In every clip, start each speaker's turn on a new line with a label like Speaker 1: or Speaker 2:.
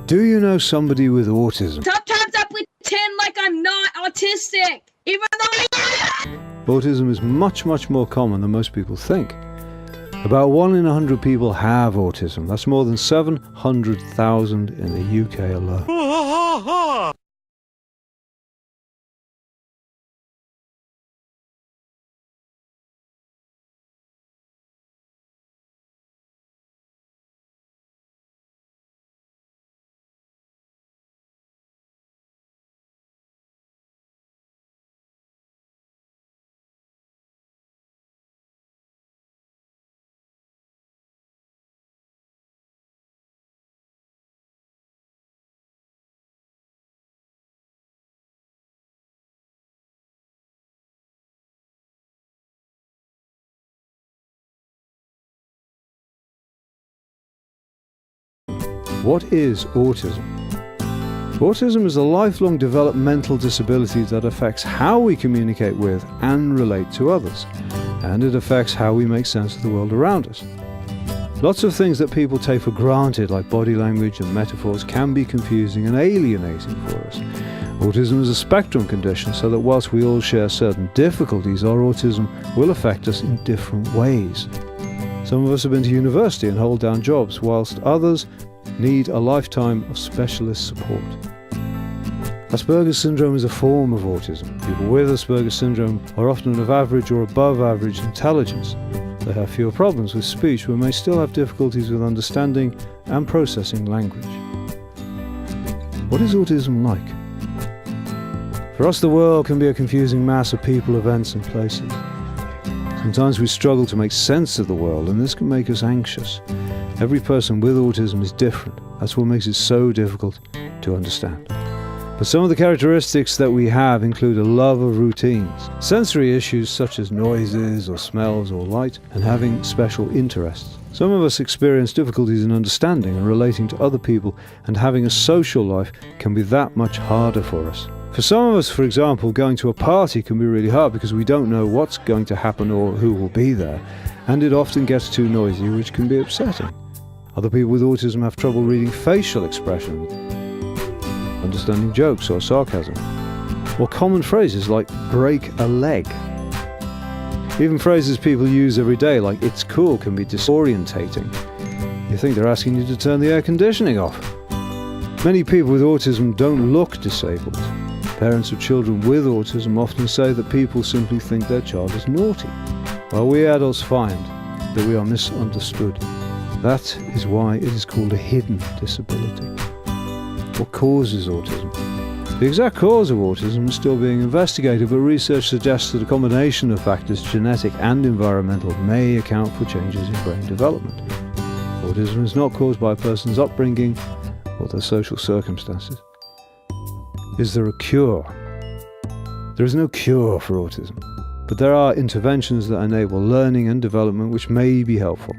Speaker 1: Do you know somebody with autism?
Speaker 2: Sometimes I pretend like I'm not autistic, even though I am.
Speaker 1: Autism is much, much more common than most people think. About 1 in 100 people have autism. That's more than 700,000 in the UK alone. What is autism? Autism is a lifelong developmental disability that affects how we communicate with and relate to others, and it affects how we make sense of the world around us. Lots of things that people take for granted, like body language and metaphors, can be confusing and alienating for us. Autism is a spectrum condition, so that whilst we all share certain difficulties, our autism will affect us in different ways. Some of us have been to university and hold down jobs, whilst others need a lifetime of specialist support. Asperger's syndrome is a form of autism. People with Asperger's syndrome are often of average or above average intelligence. They have fewer problems with speech, but may still have difficulties with understanding and processing language. What is autism like? For us, the world can be a confusing mass of people, events, and places. Sometimes we struggle to make sense of the world, and this can make us anxious. Every person with autism is different. That's what makes it so difficult to understand. But some of the characteristics that we have include a love of routines, sensory issues such as noises or smells or light, and having special interests. Some of us experience difficulties in understanding and relating to other people, and having a social life can be that much harder for us. For some of us, for example, going to a party can be really hard because we don't know what's going to happen or who will be there, and it often gets too noisy, which can be upsetting. Other people with autism have trouble reading facial expressions, understanding jokes or sarcasm, or common phrases like break a leg. Even phrases people use every day like it's cool can be disorientating. You think they're asking you to turn the air conditioning off. Many people with autism don't look disabled. Parents of children with autism often say that people simply think their child is naughty, while we adults find that we are misunderstood. That is why it is called a hidden disability. What causes autism? The exact cause of autism is still being investigated, but research suggests that a combination of factors, genetic and environmental, may account for changes in brain development. Autism is not caused by a person's upbringing or their social circumstances. Is there a cure? There is no cure for autism, but there are interventions that enable learning and development which may be helpful.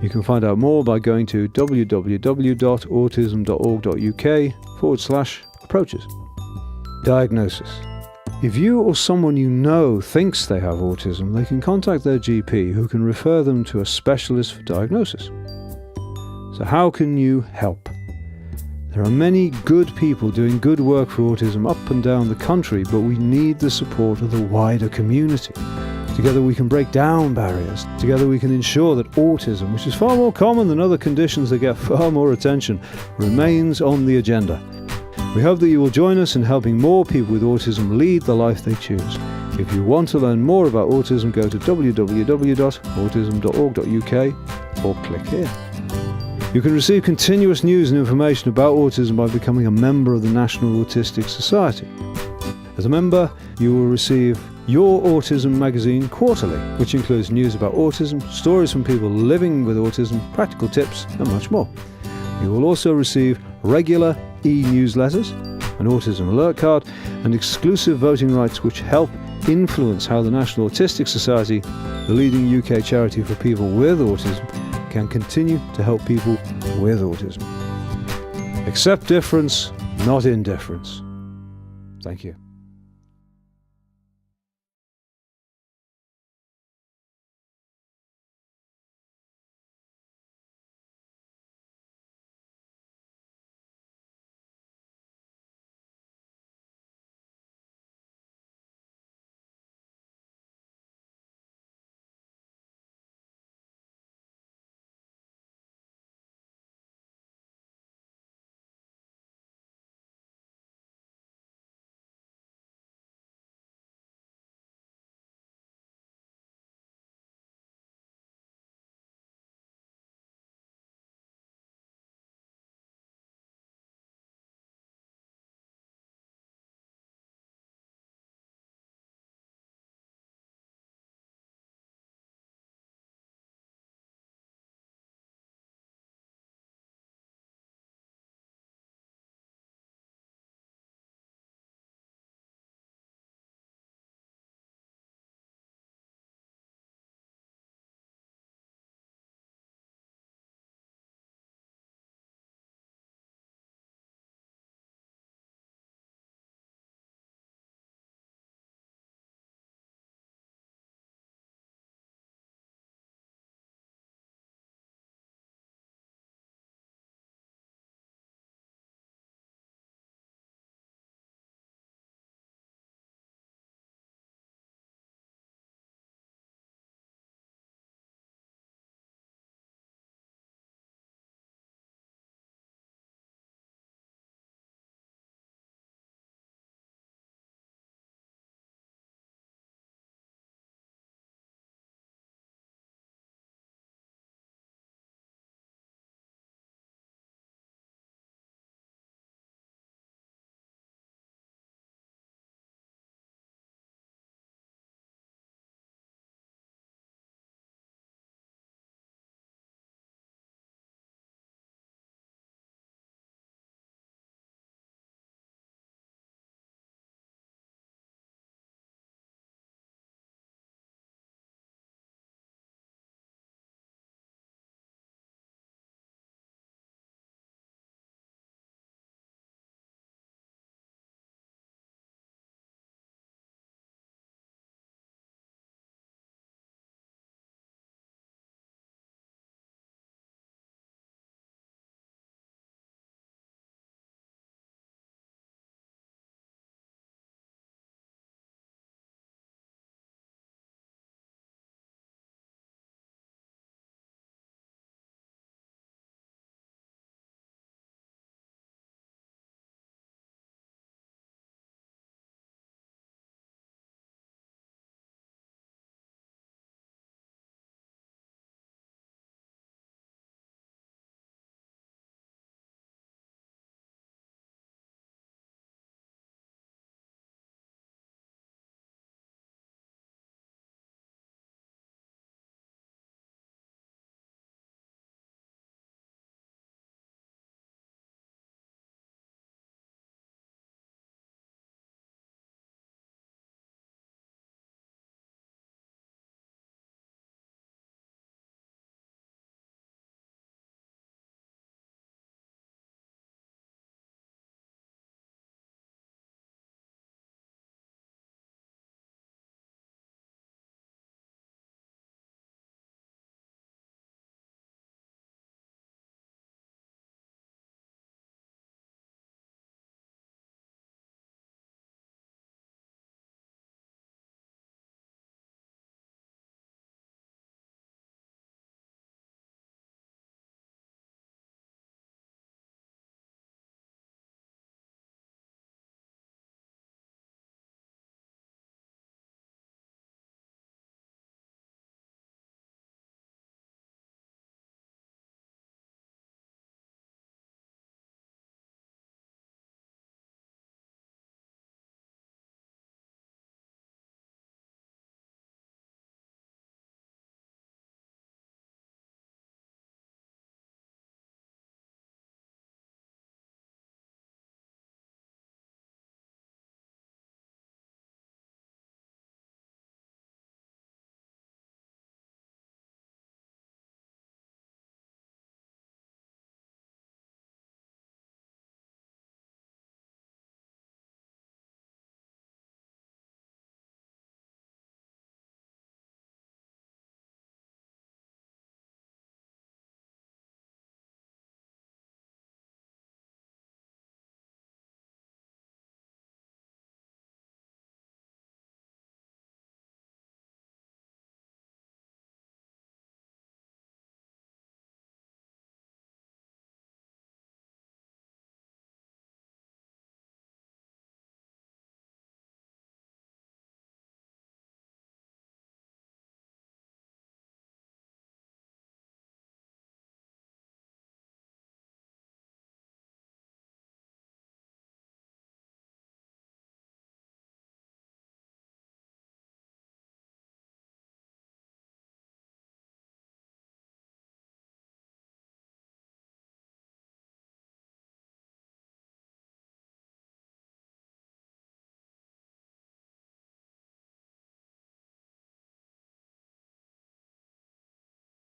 Speaker 1: You can find out more by going to www.autism.org.uk/approaches. Diagnosis. If you or someone you know thinks they have autism, they can contact their GP, who can refer them to a specialist for diagnosis. So how can you help? There are many good people doing good work for autism up and down the country, but we need the support of the wider community. Together we can break down barriers. Together we can ensure that autism, which is far more common than other conditions that get far more attention, remains on the agenda. We hope that you will join us in helping more people with autism lead the life they choose. If you want to learn more about autism, go to www.autism.org.uk or click here. You can receive continuous news and information about autism by becoming a member of the National Autistic Society. As a member, you will receive Your Autism magazine quarterly, which includes news about autism, stories from people living with autism, practical tips, and much more. You will also receive regular e-newsletters, an autism alert card, and exclusive voting rights which help influence how the National Autistic Society, the leading UK charity for people with autism, can continue to help people with autism. Accept difference, not indifference. Thank you.